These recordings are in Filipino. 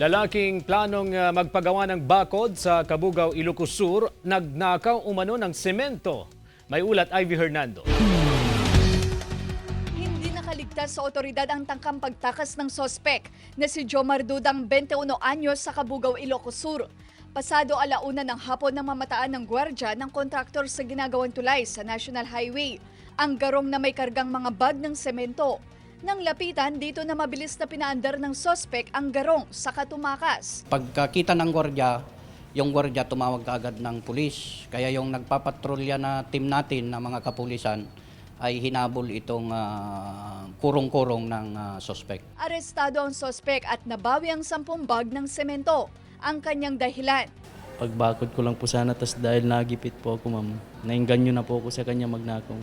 Lalaking planong magpagawa ng bakod sa Cabugao, Ilocos Sur, nagnakaw umano ng semento. May ulat Ivy Hernando. Hindi nakaligtas sa otoridad ang tangkang pagtakas ng sospek na si Jomar Dudang, 21 anyos, sa Cabugao, Ilocos Sur. Pasado alauna ng hapon nang mamataan ng gwardya ng kontraktor sa ginagawang tulay sa National Highway ang garong na may kargang mga bag ng semento. Nang lapitan, dito na mabilis na pinaandar ng sospek ang garong sa katumakas. Pagkakita ng gwardiya, yung gwardiya tumawag kaagad ng pulis. Kaya yung nagpapatrolya na team natin na mga kapulisan ay hinabol itong kurong-kurong ng sospek. Arestado ang sospek at nabawi ang 10 bag ng semento. Ang kanyang dahilan, Pagbakod ko lang po sana, tas dahil nagipit po ako, ma'am. Nainganyo na po ako sa kanya magnakaw.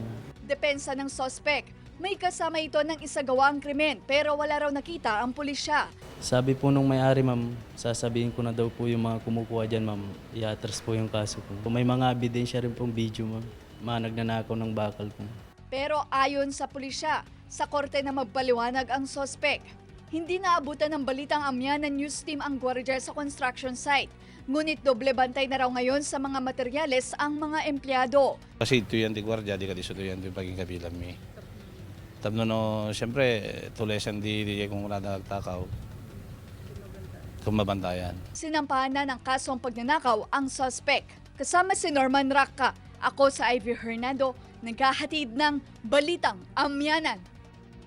depensa ng sospek. May kasama ito ng isagawa ang krimen pero wala raw nakita ang pulisya. Sabi po nung may-ari, ma'am, sasabihin ko na daw po yung mga kumukuha dyan, ma'am. I-atras po yung kaso ko. May mga ebidensya rin pong video, ma'am. Mga nagnanakaw ng bakal ko. Pero ayon sa pulisya, sa korte na magpaliwanag ang sospek. Hindi naabutan ng balitang Amyanan News Team ang gwardiya sa construction site. Ngunit doble bantay na raw ngayon sa mga materyales ang mga empleyado. Kasi ito yan di gwardiya, di ka dito yan di paging kabilang mi. Tapno no, siyempre, tulesan di kung wala na nagtakaw. Kumabantayan. Sinampahan na ng kasong pagnanakaw ang sospek. Kasama si Norman Racca, ako sa Ivy Hernando, naghahatid ng Balitang Amyanan.